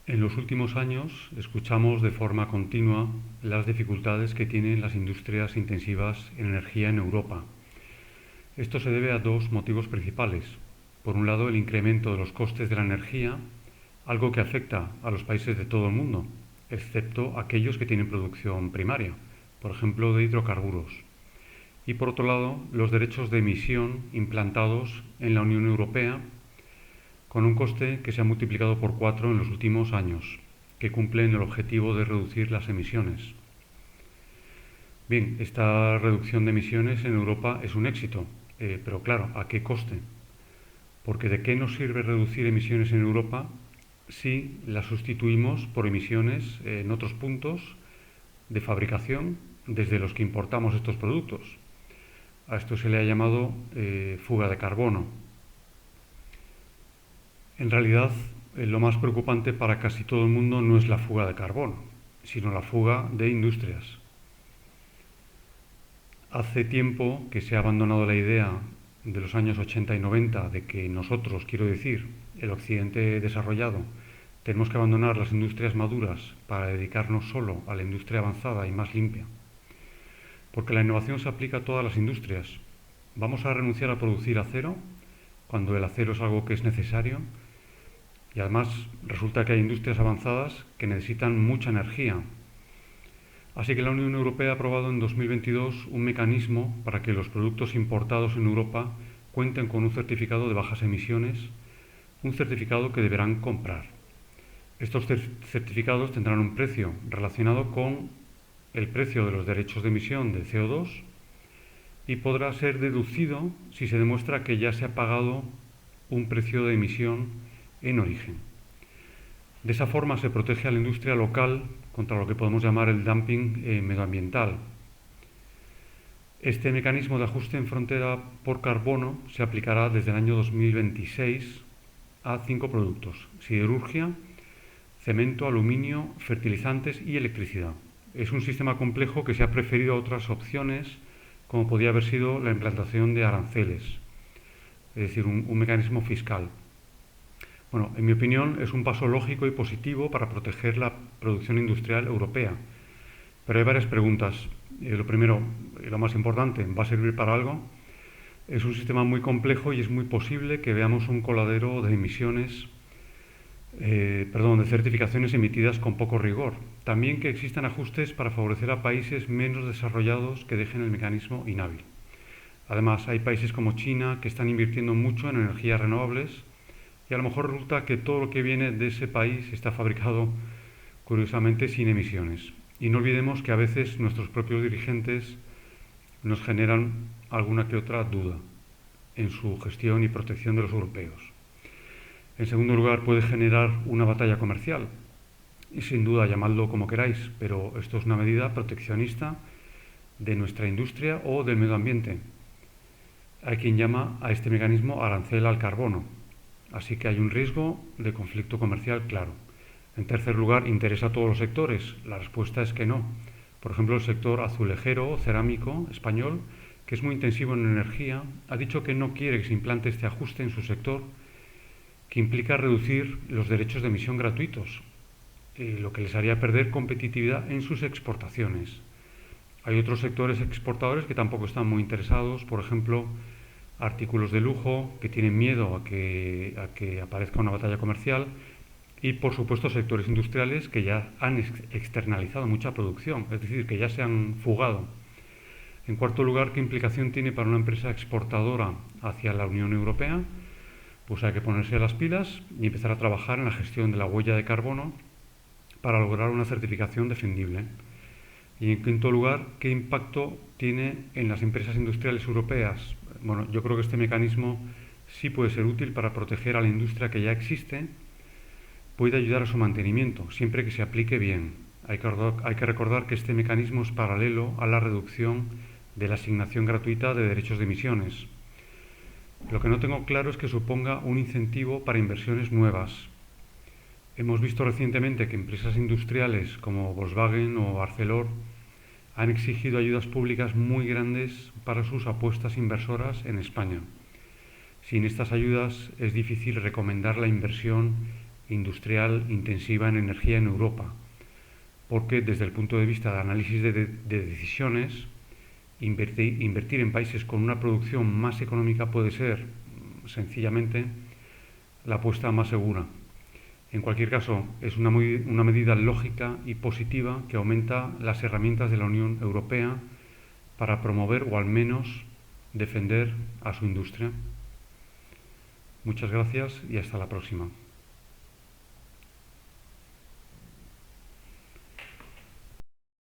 En los últimos años escuchamos de forma continua las dificultades que tienen las industrias intensivas en energía en Europa. Esto se debe a dos motivos principales. Por un lado, el incremento de los costes de la energía, algo que afecta a los países de todo el mundo, excepto aquellos que tienen producción primaria, por ejemplo, de hidrocarburos. Y por otro lado, los derechos de emisión implantados en la Unión Europea con un coste que se ha multiplicado por 4 en los últimos años, que cumplen el objetivo de reducir las emisiones. Bien, esta reducción de emisiones en Europa es un éxito, pero claro, ¿a qué coste? Porque ¿de qué nos sirve reducir emisiones en Europa si las sustituimos por emisiones en otros puntos de fabricación desde los que importamos estos productos? A esto se le ha llamado fuga de carbono. En realidad, lo más preocupante para casi todo el mundo no es la fuga de carbono, sino la fuga de industrias. Hace tiempo que se ha abandonado la idea de los años 80 y 90 de que nosotros, quiero decir, el occidente desarrollado, tenemos que abandonar las industrias maduras para dedicarnos solo a la industria avanzada y más limpia. Porque la innovación se aplica a todas las industrias. ¿Vamos a renunciar a producir acero cuando el acero es algo que es necesario? Y además resulta que hay industrias avanzadas que necesitan mucha energía. Así que la Unión Europea ha aprobado en 2022 un mecanismo para que los productos importados en Europa cuenten con un certificado de bajas emisiones, un certificado que deberán comprar. Estos certificados tendrán un precio relacionado con el precio de los derechos de emisión de CO2 y podrá ser deducido si se demuestra que ya se ha pagado un precio de emisión en origen. De esa forma se protege a la industria local contra lo que podemos llamar el dumping medioambiental. Este mecanismo de ajuste en frontera por carbono se aplicará desde el año 2026 a 5 productos: siderurgia, cemento, aluminio, fertilizantes y electricidad. Es un sistema complejo que se ha preferido a otras opciones, como podía haber sido la implantación de aranceles, es decir, un mecanismo fiscal. Bueno, en mi opinión es un paso lógico y positivo para proteger la producción industrial europea. Pero hay varias preguntas. Lo primero, y lo más importante, ¿va a servir para algo? Es un sistema muy complejo y es muy posible que veamos un coladero de de certificaciones emitidas con poco rigor. También que existan ajustes para favorecer a países menos desarrollados que dejen el mecanismo inhábil. Además, hay países como China que están invirtiendo mucho en energías renovables y a lo mejor resulta que todo lo que viene de ese país está fabricado, curiosamente, sin emisiones. Y no olvidemos que a veces nuestros propios dirigentes nos generan alguna que otra duda en su gestión y protección de los europeos. En segundo lugar, puede generar una batalla comercial. Y sin duda, llamadlo como queráis, pero esto es una medida proteccionista de nuestra industria o del medio ambiente. Hay quien llama a este mecanismo arancel al carbono. Así que hay un riesgo de conflicto comercial claro. En tercer lugar, ¿interesa a todos los sectores? La respuesta es que no. Por ejemplo, el sector azulejero, cerámico, español, que es muy intensivo en energía, ha dicho que no quiere que se implante este ajuste en su sector, que implica reducir los derechos de emisión gratuitos, lo que les haría perder competitividad en sus exportaciones. Hay otros sectores exportadores que tampoco están muy interesados, por ejemplo, artículos de lujo que tienen miedo a que aparezca una batalla comercial y, por supuesto, sectores industriales que ya han externalizado mucha producción, es decir, que ya se han fugado. En cuarto lugar, ¿qué implicación tiene para una empresa exportadora hacia la Unión Europea? Pues hay que ponerse las pilas y empezar a trabajar en la gestión de la huella de carbono para lograr una certificación defendible. Y en quinto lugar, ¿qué impacto tiene en las empresas industriales europeas? Bueno, yo creo que este mecanismo sí puede ser útil para proteger a la industria que ya existe, puede ayudar a su mantenimiento, siempre que se aplique bien. Hay que recordar que este mecanismo es paralelo a la reducción de la asignación gratuita de derechos de emisiones. Lo que no tengo claro es que suponga un incentivo para inversiones nuevas. Hemos visto recientemente que empresas industriales como Volkswagen o Arcelor han exigido ayudas públicas muy grandes para sus apuestas inversoras en España. Sin estas ayudas es difícil recomendar la inversión industrial intensiva en energía en Europa, porque desde el punto de vista de análisis de decisiones, invertir en países con una producción más económica puede ser sencillamente la apuesta más segura. En cualquier caso, es una medida lógica y positiva que aumenta las herramientas de la Unión Europea para promover o al menos defender a su industria. Muchas gracias y hasta la próxima.